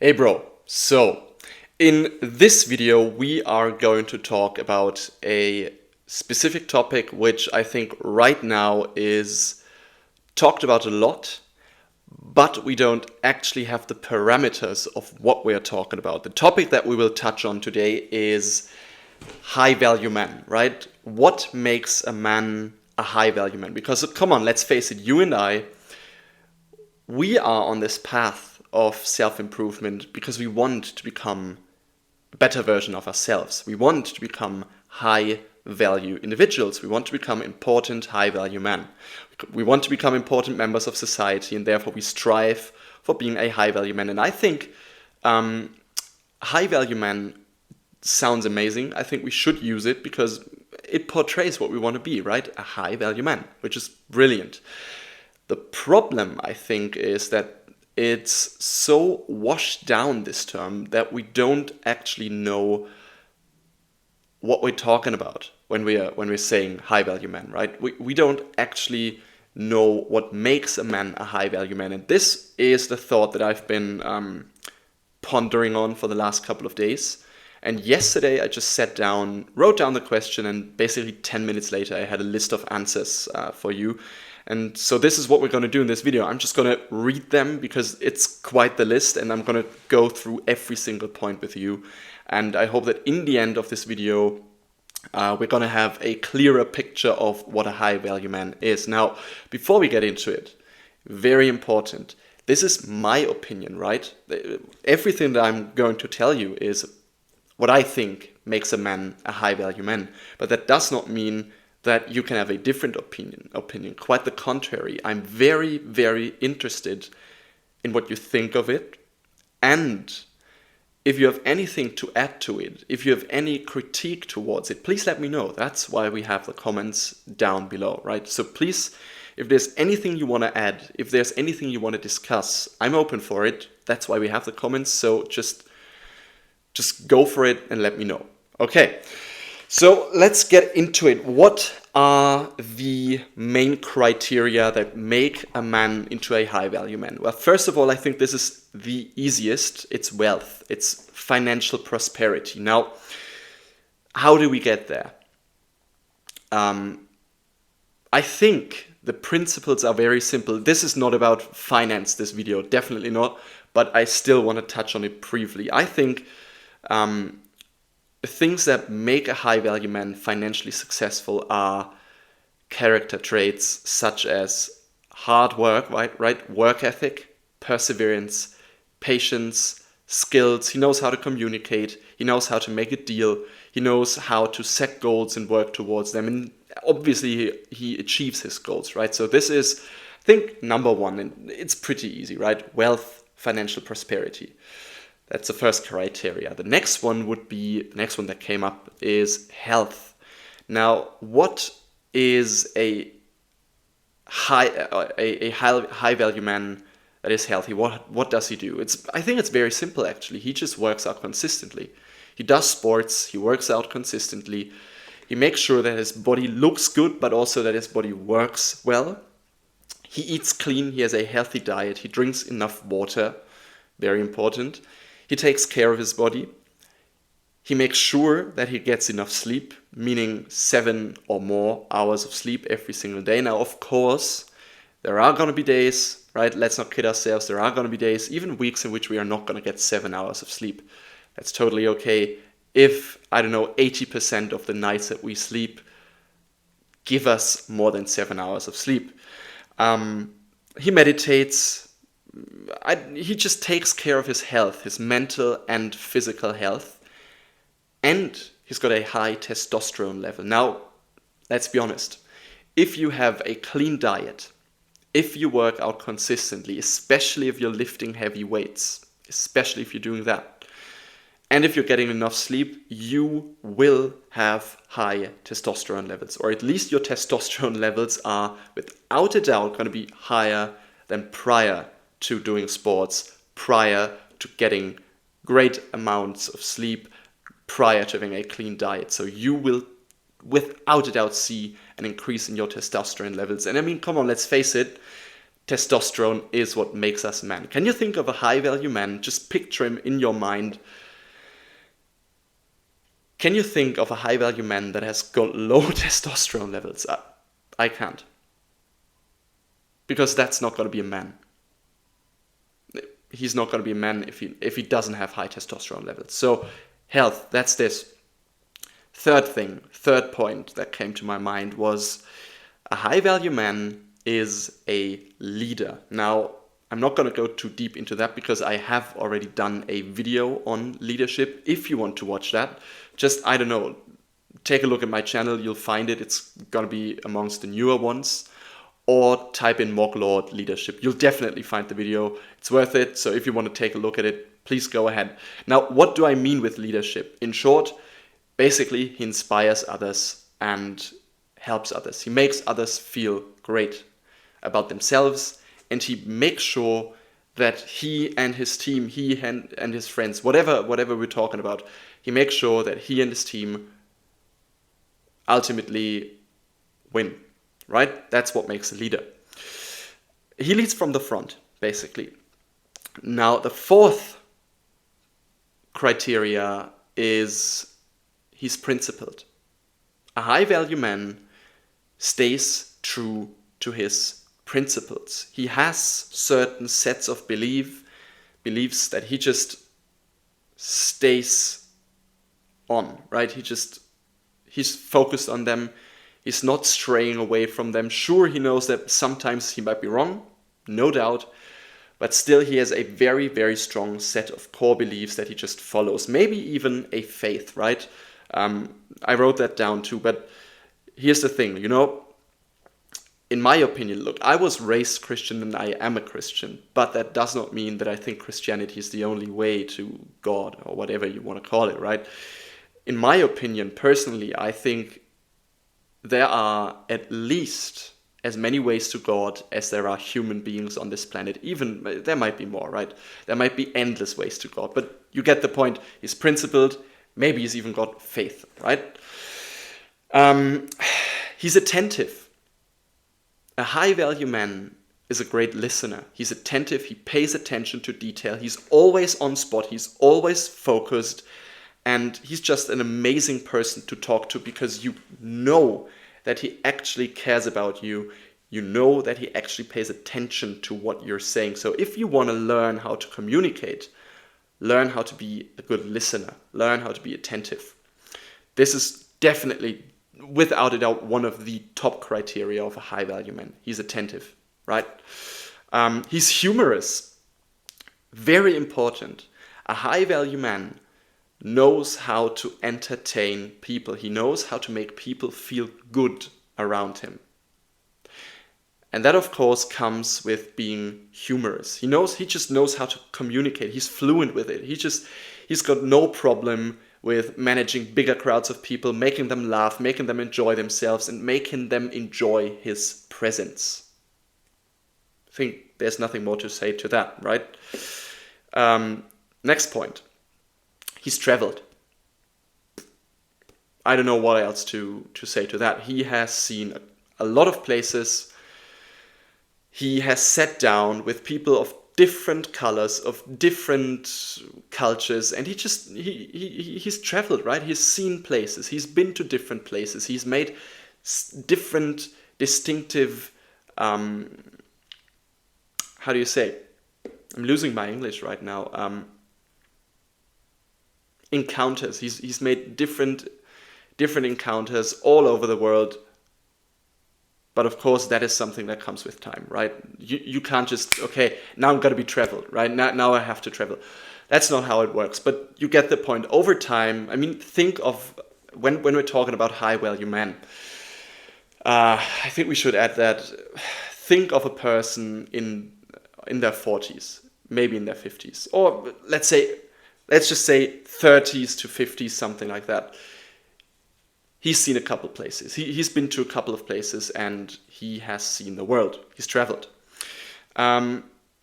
Hey bro, so in this video we are going to talk about a specific topic which I think right now is talked about a lot, but we don't actually have the parameters of what we are talking about. The topic that we will touch on today is high value man, right? What makes a man a high value man? Because come on, let's face it, you and I, we are on this path of self-improvement because we want to become a better version of ourselves. We want to become high value individuals. We want to become important high value men. We want to become important members of society, and therefore we strive for being a high value man. And I think high value man sounds amazing. I think we should use it because it portrays what we want to be, right? A high value man, which is brilliant. The problem, I think, is that it's so washed down, this term, that we don't actually know what we're talking about when we're saying high value man, right? We don't actually know what makes a man a high value man. And this is the thought that I've been pondering on for the last couple of days. And yesterday I just sat down, wrote down the question, and basically 10 minutes later I had a list of answers for you. And so this is what we're going to do in this video. I'm just going to read them because it's quite the list, and I'm going to go through every single point with you. And I hope that in the end of this video, we're going to have a clearer picture of what a high value man is. Now, before we get into it, very important, this is my opinion, right? Everything that I'm going to tell you is what I think makes a man a high value man. But that does not mean that you can have a different opinion. Quite the contrary. I'm very, very interested in what you think of it. And if you have anything to add to it, if you have any critique towards it, please let me know. That's why we have the comments down below, right? So please, if there's anything you want to add, if there's anything you want to discuss, I'm open for it. That's why we have the comments. So just go for it and let me know. Okay. So let's get into it. What are the main criteria that make a man into a high value man? Well, first of all, I think this is the easiest. It's wealth. It's financial prosperity. Now, how do we get there? I think the principles are very simple. This is not about finance, this video, definitely not, but I still want to touch on it briefly. I think the things that make a high value man financially successful are character traits such as hard work, right? Work ethic, perseverance, patience, skills. He knows how to communicate. He knows how to make a deal. He knows how to set goals and work towards them. And obviously he achieves his goals, right? So this is, I think, number one, and it's pretty easy, right? Wealth, financial prosperity. That's the first criteria. The next one that came up is health. Now, what is a high value man that is healthy? What does he do? I think it's very simple actually. He just works out consistently. He does sports, he works out consistently. He makes sure that his body looks good, but also that his body works well. He eats clean, he has a healthy diet, he drinks enough water, very important. He takes care of his body. He makes sure that he gets enough sleep, meaning 7 or more hours of sleep every single day. Now, of course, there are going to be days, right? Let's not kid ourselves. There are going to be days, even weeks, in which we are not going to get 7 hours of sleep. That's totally okay. If, 80% of the nights that we sleep give us more than 7 hours of sleep. He meditates. He just takes care of his health, his mental and physical health, and he's got a high testosterone level. Now, let's be honest. If you have a clean diet, if you work out consistently, especially if you're lifting heavy weights, especially if you're doing that, and if you're getting enough sleep, you will have high testosterone levels, or at least your testosterone levels are, without a doubt, going to be higher than prior to doing sports, prior to getting great amounts of sleep, prior to having a clean diet. So you will, without a doubt, see an increase in your testosterone levels. And come on, let's face it, testosterone is what makes us men. Can you think of a high-value man? Just picture him in your mind. Can you think of a high-value man that has got low testosterone levels? I can't. Because that's not going to be a man. He's not going to be a man if he doesn't have high testosterone levels. So health, that's this. Third point that came to my mind was a high-value man is a leader. Now, I'm not going to go too deep into that because I have already done a video on leadership. If you want to watch that, just, I don't know, take a look at my channel. You'll find it. It's going to be amongst the newer ones. Or type in mogglord leadership. You'll definitely find the video. It's worth it. So if you want to take a look at it, please go ahead. Now, what do I mean with leadership? In short, basically, he inspires others and helps others. He makes others feel great about themselves, and he makes sure that he and his team, he and his friends, whatever we're talking about, he makes sure that he and his team ultimately win. Right? That's what makes a leader. He leads from the front, basically. Now, the fourth criteria is he's principled. A high-value man stays true to his principles. He has certain sets of beliefs that he just stays on, right? He's focused on them. He's not straying away from them. Sure, he knows that sometimes he might be wrong, no doubt, but still he has a very, very strong set of core beliefs that he just follows. Maybe even a faith, right? I wrote that down too, but here's the thing, in my opinion, look, I was raised Christian and I am a Christian, but that does not mean that I think Christianity is the only way to God or whatever you want to call it, right? In my opinion, personally, I think there are at least as many ways to God as there are human beings on this planet. Even there might be more, right? There might be endless ways to God, but you get the point. He's principled. Maybe he's even got faith, right? He's attentive. A high-value man is a great listener. He's attentive. He pays attention to detail. He's always on spot. He's always focused. And he's just an amazing person to talk to because you know that he actually cares about you. You know that he actually pays attention to what you're saying. So if you want to learn how to communicate, learn how to be a good listener, learn how to be attentive. This is definitely, without a doubt, one of the top criteria of a high-value man. He's attentive, right? He's humorous. Very important. A high-value man knows how to entertain people. He knows how to make people feel good around him. And that, of course, comes with being humorous. He just knows how to communicate. He's fluent with it. He's got no problem with managing bigger crowds of people, making them laugh, making them enjoy themselves, and making them enjoy his presence. I think there's nothing more to say to that, right? Next point. He's traveled. I don't know what else to say to that. He has seen a lot of places. He has sat down with people of different colors, of different cultures, and he's traveled, right? He's seen places. He's been to different places. He's made different, distinctive, how do you say? I'm losing my English right now. Encounters. He's made different encounters all over the world. But of course, that is something that comes with time, right? You can't just, okay, now I'm going to be traveled, right? Now I have to travel. That's not how it works. But you get the point. Over time, I mean, think of, when we're talking about high-value men, I think we should add that, think of a person in their 40s, maybe in their 50s, or let's just say 30s to 50s, something like that. He's seen a couple places. He's been to a couple of places and he has seen the world. He's traveled.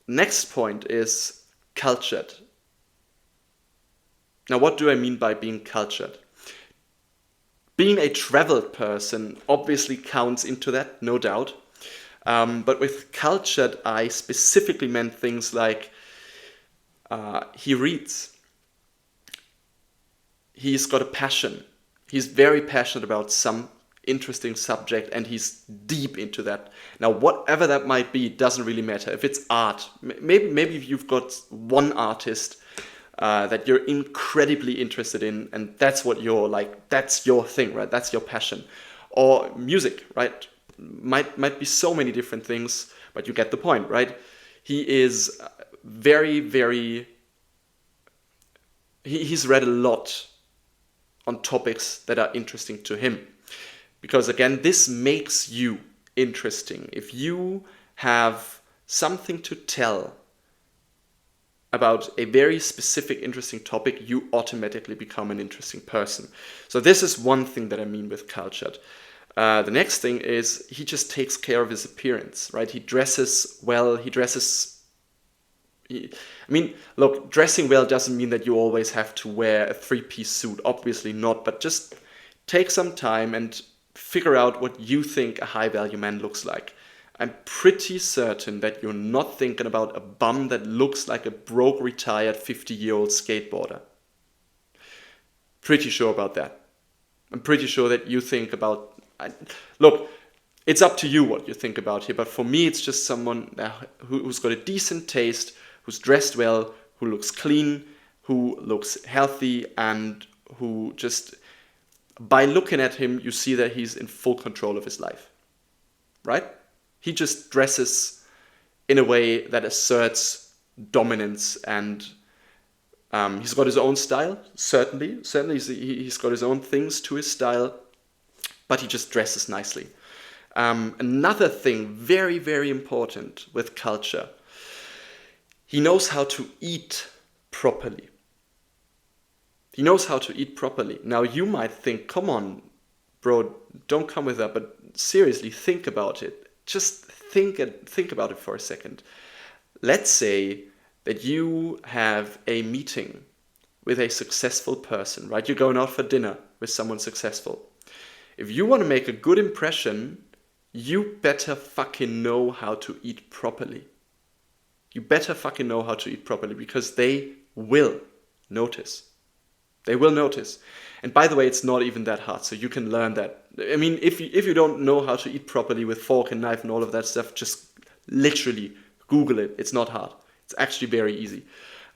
Next point is cultured. Now, what do I mean by being cultured? Being a traveled person obviously counts into that, no doubt. But with cultured, I specifically meant things like he reads, he's got a passion, he's very passionate about some interesting subject and he's deep into that. Now, whatever that might be doesn't really matter. If it's art, maybe you've got one artist that you're incredibly interested in, and that's what you're like, that's your thing, right? That's your passion. Or music, right? Might be so many different things, but you get the point, right? He is he's read a lot on topics that are interesting to him. Because again, this makes you interesting. If you have something to tell about a very specific, interesting topic, you automatically become an interesting person. So this is one thing that I mean with cultured. The next thing is he just takes care of his appearance, right? He dresses well, look, dressing well doesn't mean that you always have to wear a three-piece suit, obviously not, but just take some time and figure out what you think a high-value man looks like. I'm pretty certain that you're not thinking about a bum that looks like a broke, retired 50-year-old skateboarder. Pretty sure about that. I'm pretty sure that you think about... Look, it's up to you what you think about here, but for me it's just someone who's got a decent taste, who's dressed well, who looks clean, who looks healthy, and who just... By looking at him, you see that he's in full control of his life. Right? He just dresses in a way that asserts dominance, and he's got his own style, certainly he's got his own things to his style, but he just dresses nicely. Another thing, very, very important with culture, he knows how to eat properly. He knows how to eat properly. Now you might think, come on, bro, don't come with that, but seriously, think about it. Just think about it for a second. Let's say that you have a meeting with a successful person, right? You're going out for dinner with someone successful. If you want to make a good impression, you better fucking know how to eat properly. You better fucking know how to eat properly, because they will notice. They will notice. And by the way, it's not even that hard, so you can learn that. I mean, if you don't know how to eat properly with fork and knife and all of that stuff, just literally Google it. It's not hard. It's actually very easy.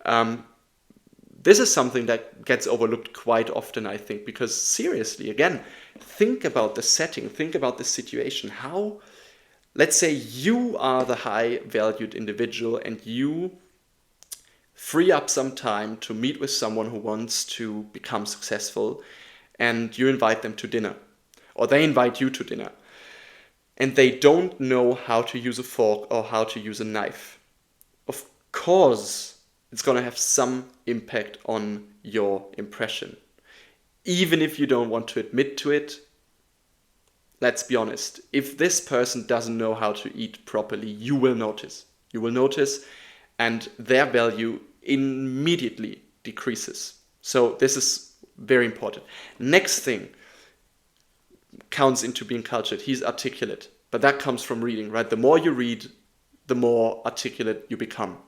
This is something that gets overlooked quite often, I think, because seriously, again, think about the setting, think about the situation. How, let's say you are the high-valued individual and you free up some time to meet with someone who wants to become successful, and you invite them to dinner, or they invite you to dinner, and they don't know how to use a fork or how to use a knife. Of course, it's going to have some impact on your impression. Even if you don't want to admit to it, let's be honest. If this person doesn't know how to eat properly, you will notice. You will notice, and their value immediately decreases. So this is very important. Next thing counts into being cultured. He's articulate, but that comes from reading, right? The more you read, the more articulate you become.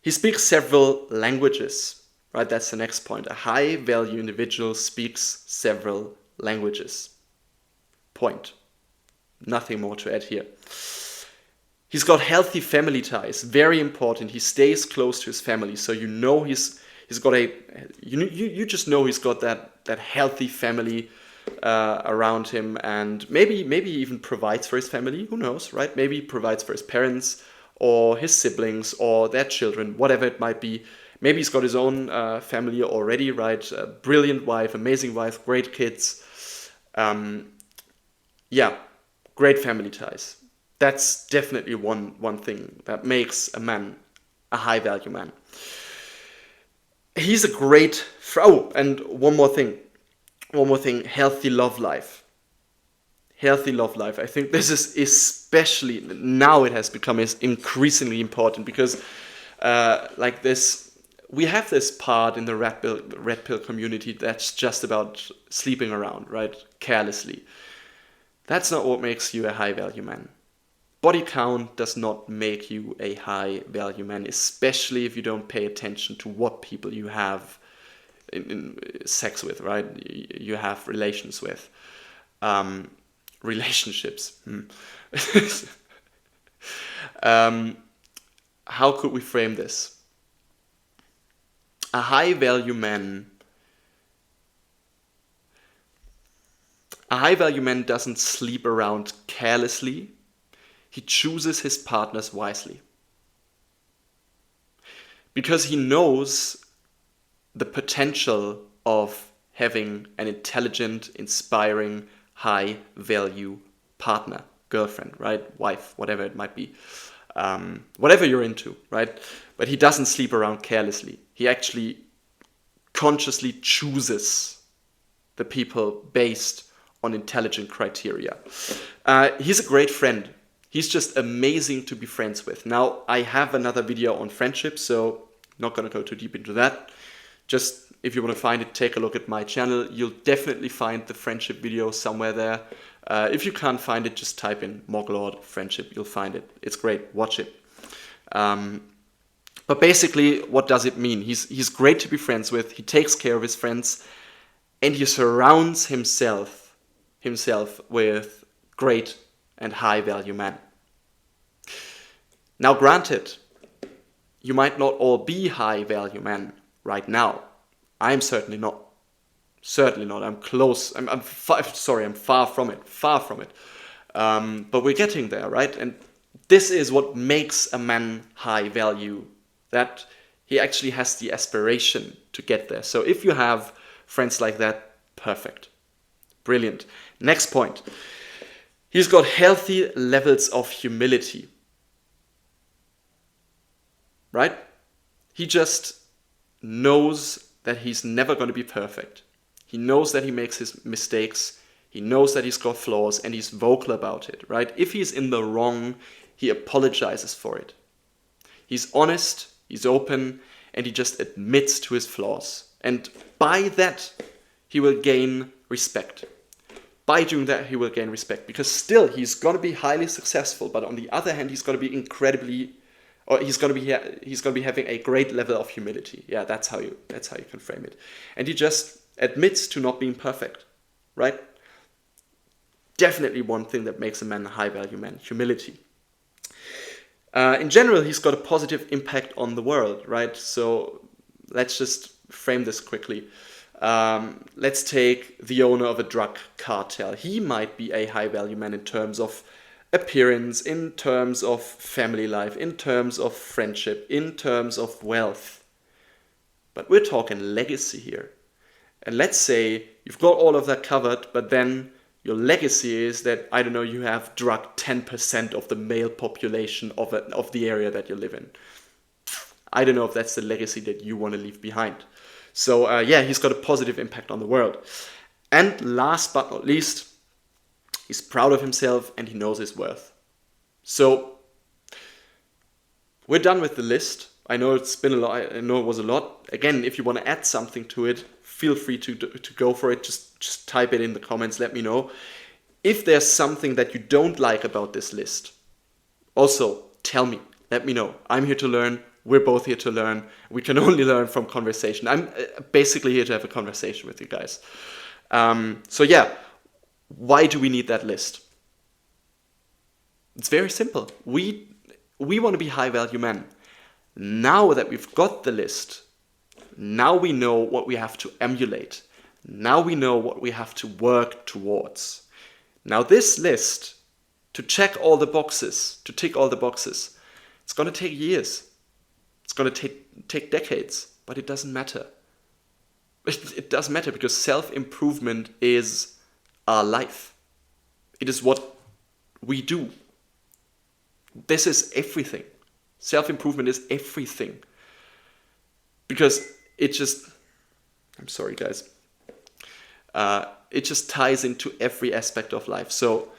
He speaks several languages, right? That's the next point. A high-value individual speaks several languages. Point. Nothing more to add here. He's got healthy family ties, very important. He stays close to his family, so you know he's got you just know he's got that healthy family around him, and maybe he even provides for his family. Who knows, right? Maybe he provides for his parents or his siblings or their children, whatever it might be. Maybe he's got his own family already, right? A brilliant wife, amazing wife, great kids. Great family ties. That's definitely one thing that makes a man a high-value man. He's a great... and one more thing, healthy love life. Healthy love life. I think this is especially... Now it has become increasingly important because we have this part in the red pill community that's just about sleeping around, right? Carelessly. That's not what makes you a high value man. Body count does not make you a high value man, especially if you don't pay attention to what people you have in sex with, right? You have relations with. Relationships. How could we frame this? A high value man doesn't sleep around carelessly. He chooses his partners wisely. Because he knows the potential of having an intelligent, inspiring, high value partner, girlfriend, right? Wife, whatever it might be. Whatever you're into, right? But he doesn't sleep around carelessly. He actually consciously chooses the people based on intelligent criteria. He's a great friend. He's just amazing to be friends with. Now, I have another video on friendship, so not going to go too deep into that. Just if you want to find it, take a look at my channel. You'll definitely find the friendship video somewhere there. If you can't find it, just type in mogglord friendship. You'll find it. It's great. Watch it. But basically, what does it mean? He's great to be friends with. He takes care of his friends, and he surrounds himself with great and high value men. Now, granted, you might not all be high value men right now. I'm certainly not. Certainly not. I'm close. I'm far from it. Far from it. But we're getting there, right? And this is what makes a man high value, that he actually has the aspiration to get there. So if you have friends like that, perfect. Brilliant. Next point. He's got healthy levels of humility. Right? He just knows that he's never going to be perfect. He knows that he makes his mistakes. He knows that he's got flaws, and he's vocal about it, right? If he's in the wrong, he apologizes for it. He's honest, he's open, and he just admits to his flaws. And by that, he will gain respect. By doing that, he will gain respect, because still he's going to be highly successful, but on the other hand, he's going to be he's going to be having a great level of humility. Yeah, that's how you can frame it. And he just admits to not being perfect, right? Definitely one thing that makes a man a high value man, humility. In general, he's got a positive impact on the world, right? So let's just frame this quickly. Let's take the owner of a drug cartel. He might be a high value man in terms of appearance, in terms of family life, in terms of friendship, in terms of wealth. But we're talking legacy here. And let's say you've got all of that covered, but then your legacy is that, I don't know, you have drugged 10% of the male population of the area that you live in. I don't know if that's the legacy that you want to leave behind. So yeah, he's got a positive impact on the world. And last but not least, he's proud of himself and he knows his worth. So we're done with the list. I know it's been a lot. I know it was a lot. Again, if you want to add something to it, feel free to go for it. Just type it in the comments. Let me know. If there's something that you don't like about this list, also tell me. Let me know. I'm here to learn. We're both here to learn. We can only learn from conversation. I'm basically here to have a conversation with you guys. So yeah, why do we need that list? It's very simple. We want to be high value men. Now that we've got the list, now we know what we have to emulate. Now we know what we have to work towards. Now this list, to check all the boxes, to tick all the boxes, it's going to take years. It's going to take decades, but it doesn't matter. It doesn't matter because self-improvement is our life. It is what we do. This is everything. Self-improvement is everything. Because it just, I'm sorry guys, it just ties into every aspect of life. So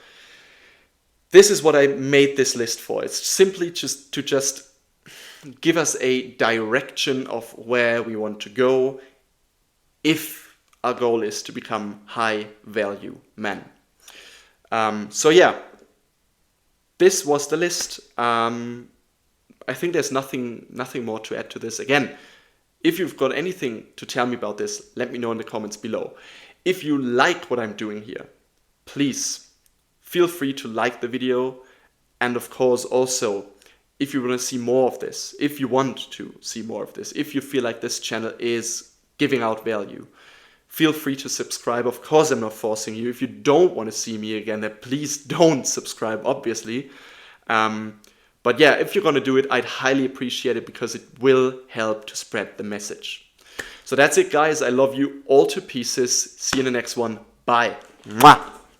this is what I made this list for. It's simply just to give us a direction of where we want to go if our goal is to become high value men. So yeah, this was the list. I think there's nothing more to add to this. Again, if you've got anything to tell me about this, let me know in the comments below. If you like what I'm doing here, please feel free to like the video. And of course, also, if you want to see more of this, if you want to see more of this, if you feel like this channel is giving out value, feel free to subscribe. Of course, I'm not forcing you. If you don't want to see me again, then please don't subscribe, obviously. But yeah, if you're going to do it, I'd highly appreciate it because it will help to spread the message. So that's it, guys. I love you all to pieces. See you in the next one. Bye. Mwah.